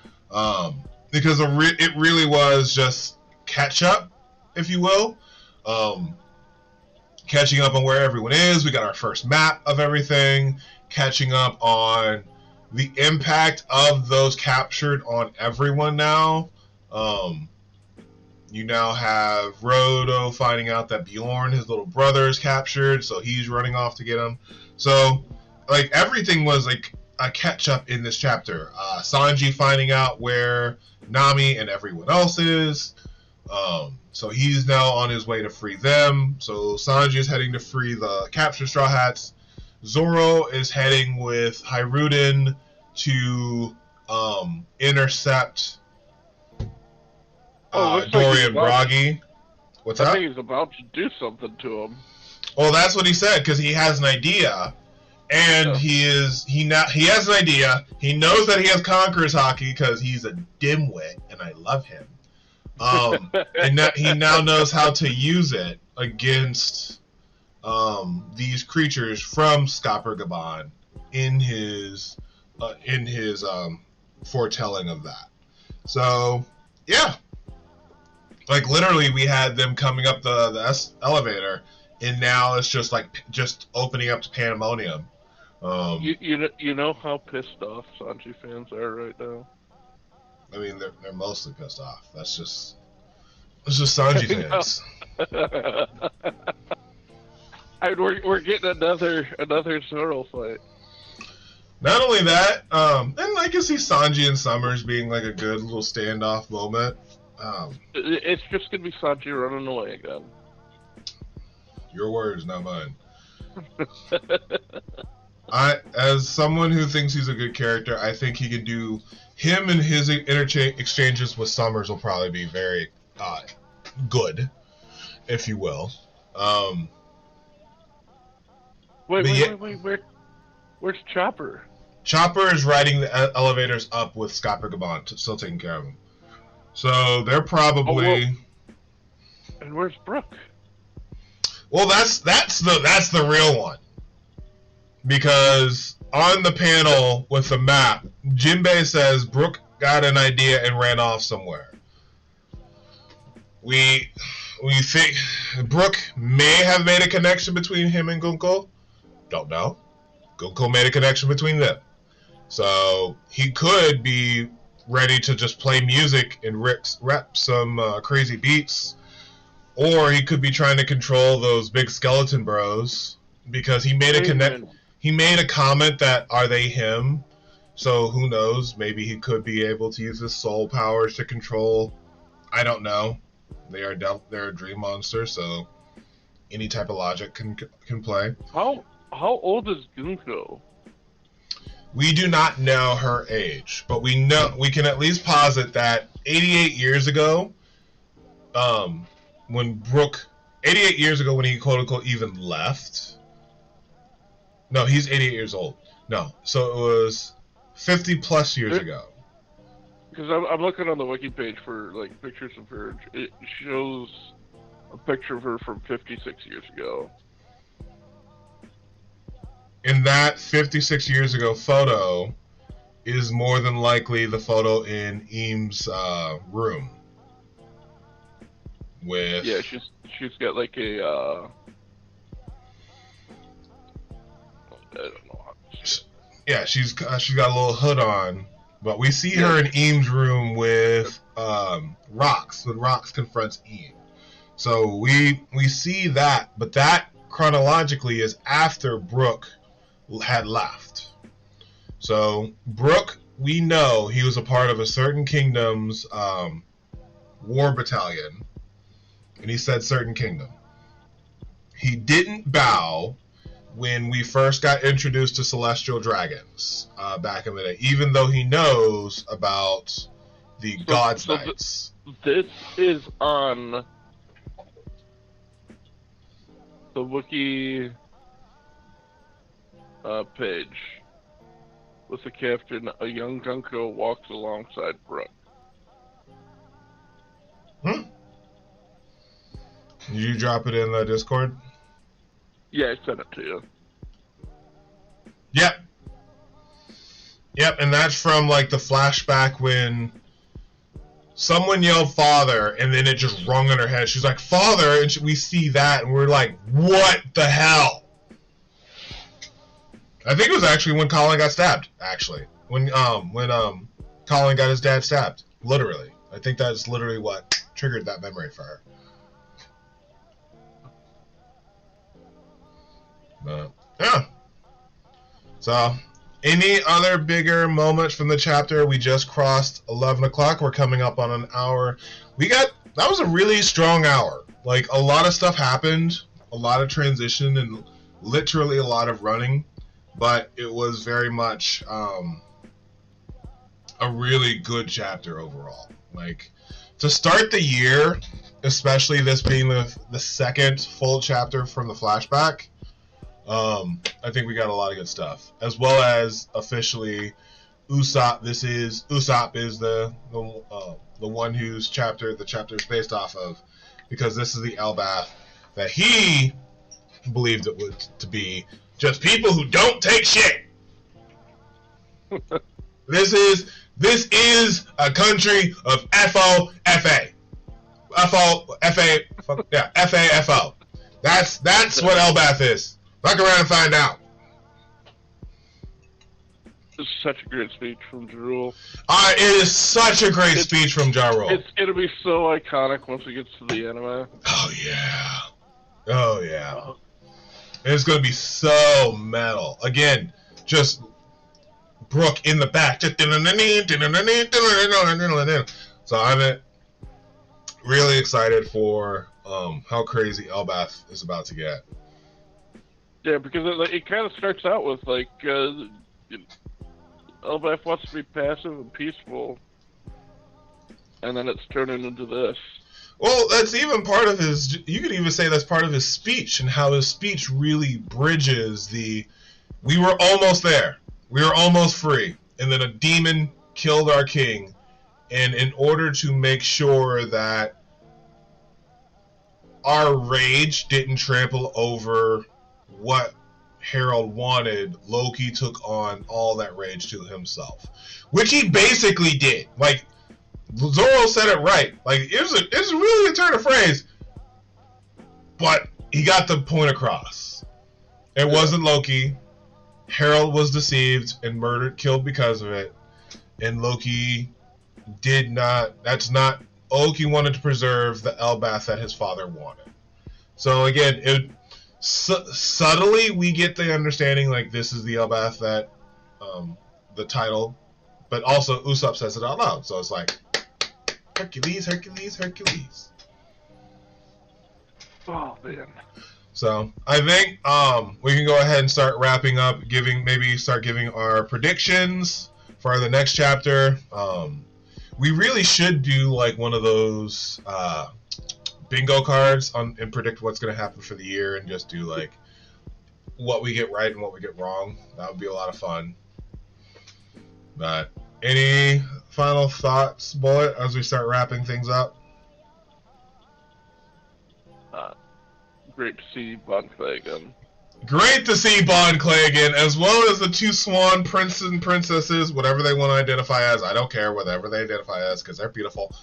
because it really was just catch up, if you will, catching up on where everyone is. We got our first map of everything, catching up on the impact of those captured on everyone now. You now have Rodo finding out that Bjorn, his little brother, is captured, so he's running off to get him. So, like, everything was like a catch up in this chapter. Sanji finding out where Nami and everyone else is. So he's now on his way to free them. So Sanji is heading to free the captured Straw Hats. Zoro is heading with Hiruden to intercept Dorian Bragi. What's that? I think he's about to do something to him. Well, that's what he said, because he has an idea. And he has an idea. He knows that he has Conqueror's Haki because he's a dimwit, and I love him. And he now knows how to use it against these creatures from Skopper Gaban in his foretelling of that. So yeah, like literally, we had them coming up the elevator, and now it's just like just opening up to pandemonium. You know how pissed off Sanji fans are right now? I mean, they're mostly pissed off. It's just Sanji fans. We're getting another Zoro fight. Not only that, and I can see Sanji and Summers being like a good little standoff moment. It's just gonna be Sanji running away again. Your words, not mine. As someone who thinks he's a good character, I think he can do. Him and his exchanges with Summers will probably be very good, if you will. Wait. Where's Chopper? Chopper is riding the elevators up with Skopper Gaban, still taking care of him. So they're probably. And where's Brook? Well, that's the real one. Because on the panel with the map, Jinbei says Brook got an idea and ran off somewhere. We think Brook may have made a connection between him and Gunko. Don't know. Gunko made a connection between them. So he could be ready to just play music and rep some crazy beats. Or he could be trying to control those big skeleton bros. Because he made He made a comment that, are they him? So who knows? Maybe he could be able to use his soul powers to control. I don't know. They're a dream monster, so any type of logic can play. How old is Gunko? We do not know her age, but we can at least posit that 88 years ago, when 88 years ago when he quote unquote even left. No, he's 88 years old. No, so it was 50 plus years ago. Because I'm looking on the wiki page for like pictures of her. It shows a picture of her from 56 years ago. in that 56 years ago photo is more than likely the photo in Eames' room. With Yeah, she's got like a I don't know. Yeah, she's got a little hood on, but we see her in Eames' room with Rox when Rox confronts Eames. So we see that, but that chronologically is after Brook had left. So Brook, we know he was a part of a certain kingdom's war battalion, and he said certain kingdom. He didn't bow when we first got introduced to celestial dragons back in the day, even though he knows about the God's Knights. This is on the wiki page with the captain. A young Gunko walks alongside Brook. Did you drop it in the Discord? Yeah, I sent it to you. Yep, and that's from like the flashback when someone yelled "Father," and then it just rung in her head. She's like, "Father," and we see that, and we're like, "What the hell?" I think it was actually when Colin got stabbed. Actually, when Colin got his dad stabbed, literally. I think that's literally what triggered that memory for her. Yeah. So, any other bigger moments from the chapter? We just crossed 11 o'clock. We're coming up on an hour. That was a really strong hour. Like, a lot of stuff happened, a lot of transition, and literally a lot of running. But it was very much a really good chapter overall. Like, to start the year, especially this being the second full chapter from the flashback, I think we got a lot of good stuff, as well as officially Usopp. Usopp is the one whose the chapter is based off of, because this is the Elbath that he believed it was to be just people who don't take shit. This is a country of FOFA. FAFO. That's what Elbath is. Look around and find out. This is such a great speech from Ja Rule. It is such a great speech from Ja Rule. It's going to be so iconic once it gets to the anime. Oh, yeah. It's going to be so metal. Again, just Brook in the back. So I'm really excited for how crazy Elbath is about to get. Yeah, because it kind of starts out with, like, Elbath wants to be passive and peaceful, and then it's turning into this. Well, that's even part of his, you could even say that's part of his speech, and how his speech really bridges we were almost there. We were almost free, and then a demon killed our king, and in order to make sure that our rage didn't trample over what Harold wanted, Loki took on all that rage to himself, which he basically did. Like, Zoro said it right. Like, it's really a turn of phrase, but he got the point across. It wasn't Loki. Harold was deceived and killed because of it, and Loki did not. Loki wanted to preserve the Elbath that his father wanted. So again, subtly we get the understanding, like, this is the Elbath that the title, but also Usopp says it out loud, so it's like Hercules. Oh man. So I think we can go ahead and start wrapping up, start giving our predictions for the next chapter. We really should do like one of those bingo cards and predict what's going to happen for the year, and just do like what we get right and what we get wrong. That would be a lot of fun. But any final thoughts, Bullet, as we start wrapping things up? Great to see Bonfire again. Great to see Bon Clay again, as well as the two swan princes and princesses, whatever they want to identify as. I don't care, whatever they identify as, because they're beautiful.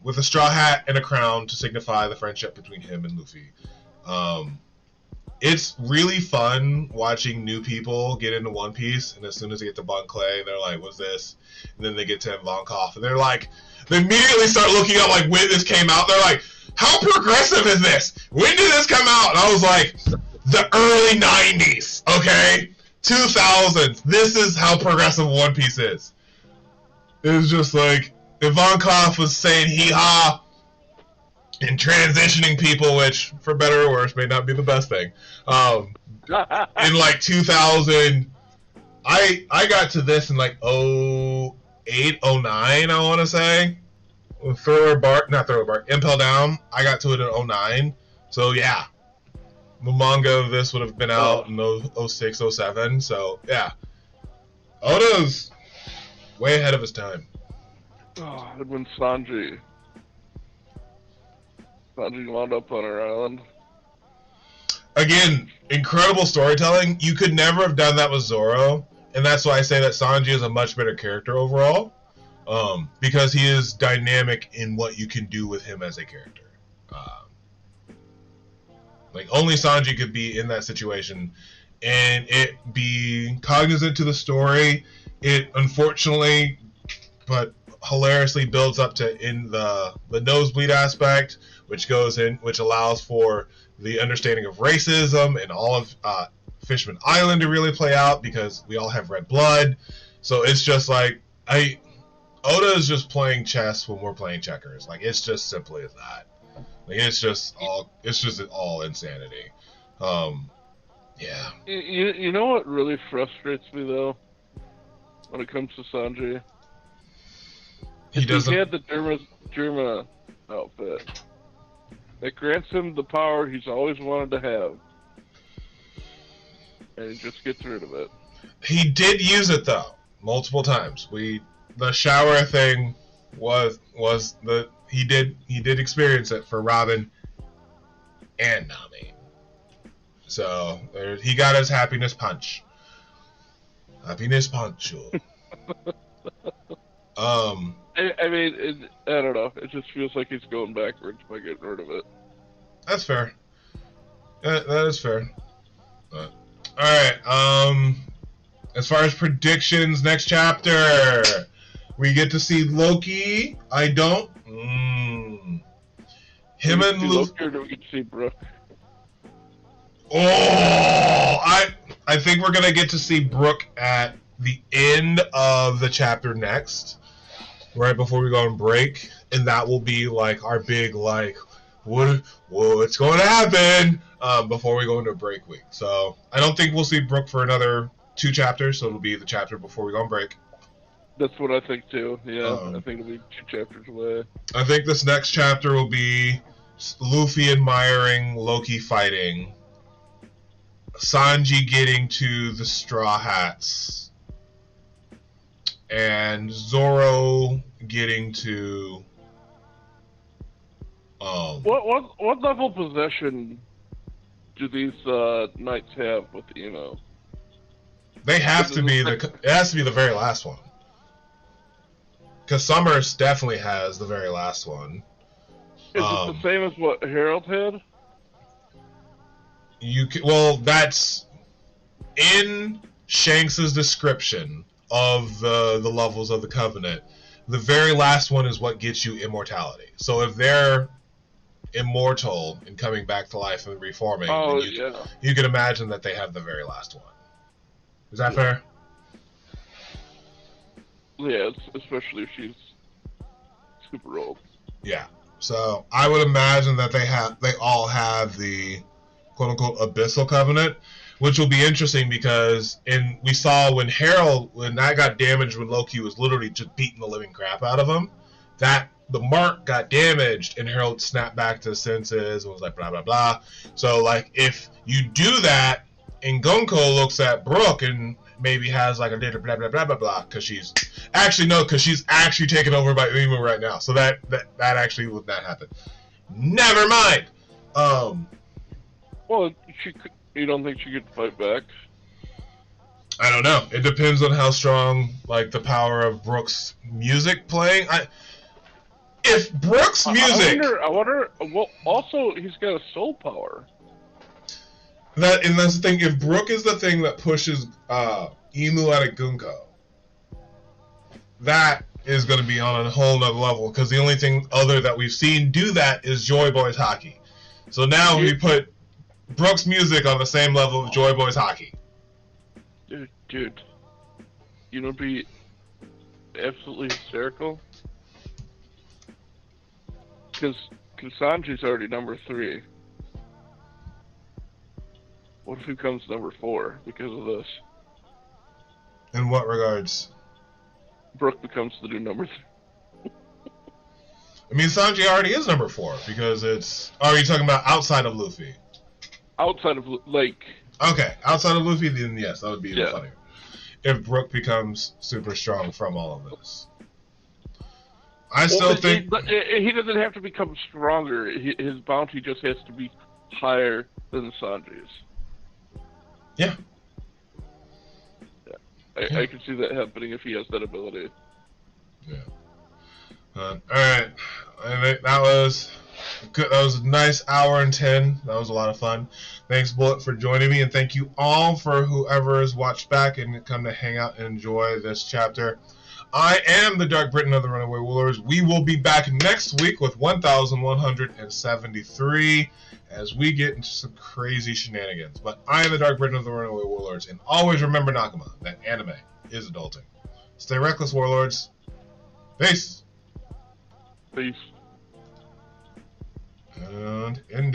With a straw hat and a crown to signify the friendship between him and Luffy. It's really fun watching new people get into One Piece, and as soon as they get to Bon Clay, they're like, what's this? And then they get to Ivankov, and they're like, they immediately start looking up like when this came out. They're like, how progressive is this? When did this come out? And I was like, the early 90s, okay? 2000s. This is how progressive One Piece is. It was just like, Ivankov was saying hee-haw and transitioning people, which, for better or worse, may not be the best thing. In like 2000, I got to this in like 08, 09, I want to say. Impel Down, I got to it in 09. So yeah, the manga of this would have been out in 06, 07. So yeah, Oda's way ahead of his time. Oh, and when Sanji wound up on our island. Again, incredible storytelling. You could never have done that with Zoro, and that's why I say that Sanji is a much better character overall, because he is dynamic in what you can do with him as a character. Like, only Sanji could be in that situation, and it be cognizant to the story. It, unfortunately, but hilariously builds up to in the nosebleed aspect, which allows for the understanding of racism and all of Fishman Island to really play out, because we all have red blood. So it's just like, Oda is just playing chess when we're playing checkers. Like, it's just simply as that. Like, it's just all insanity. Yeah. You know what really frustrates me though, when it comes to Sanji? He had the Derma outfit. It grants him the power he's always wanted to have. And he just gets rid of it. He did use it though, multiple times. The shower thing he did experience it for Robin and Nami. So he got his happiness punch. Happiness punch. I mean, I don't know. It just feels like he's going backwards by getting rid of it. That's fair. That is fair. But, alright, as far as predictions, next chapter, we get to see Loki. I don't. Him and Loki, or do we get to see Brooke? Oh, I think we're gonna get to see Brooke at the end of the chapter next, right before we go on break, and that will be like our big like what's going to happen before we go into break week. So I don't think we'll see Brooke for another 2 chapters, so it'll be the chapter before we go on break. That's what I think too. Yeah, I think it'll be 2 chapters away. I think this next chapter will be Luffy admiring Loki fighting, Sanji getting to the Straw Hats, and Zoro getting to what level possession do these knights have with Emo? They have to be it has to be the very last one, because Summers definitely has the very last one. Is it the same as what Harold had? Well, that's in Shanks's description of the levels of the Covenant. The very last one is what gets you immortality. So if they're immortal and coming back to life and reforming, you can imagine that they have the very last one. Is that fair? Yeah, especially if she's super old. Yeah. So I would imagine that they all have the quote-unquote Abyssal Covenant, which will be interesting because we saw when that got damaged when Loki was literally just beating the living crap out of him, that the mark got damaged and Harold snapped back to his senses and was like blah blah blah. So like if you do that and Gonko looks at Brooke and maybe has like a little blah blah blah blah blah because she's actually taken over by Uemu right now. So that actually would not happen. Never mind. Well, You don't think she could fight back? I don't know. It depends on how strong, like, the power of Brooks' music playing. If Brooks' music... I wonder, well, also, he's got a soul power. And that's the thing, if Brook is the thing that pushes Emu out of Gunko, that is going to be on a whole nother level, because the only thing other that we've seen do that is Joy Boys Hockey. So now we put Brooks' music on the same level of Joy Boys Hockey. Dude, you know, it'd be absolutely hysterical. Because Sanji's already number 3. What if he comes number 4 because of this? In what regards? Brook becomes the new number 3. I mean, Sanji already is number 4 because it's... Oh, are you talking about outside of Luffy? Outside of, like... Okay, outside of Luffy, then yes, that would be yeah. funnier. If Brook becomes super strong from all of this. I still think... He doesn't have to become stronger. His bounty just has to be higher than Sanji's. Yeah. I can see that happening if he has that ability. Yeah. Alright. I think that was good. That was a nice hour and 10. That was a lot of fun. Thanks, Bullet, for joining me, and thank you all for whoever has watched back and come to hang out and enjoy this chapter. I am the DarkBriton of the Runaway Warlords. We will be back next week with 1173 as we get into some crazy shenanigans. But I am the DarkBriton of the Runaway Warlords, and always remember, Nakama, that anime is adulting. Stay reckless, Warlords. Peace. Peace. And end it.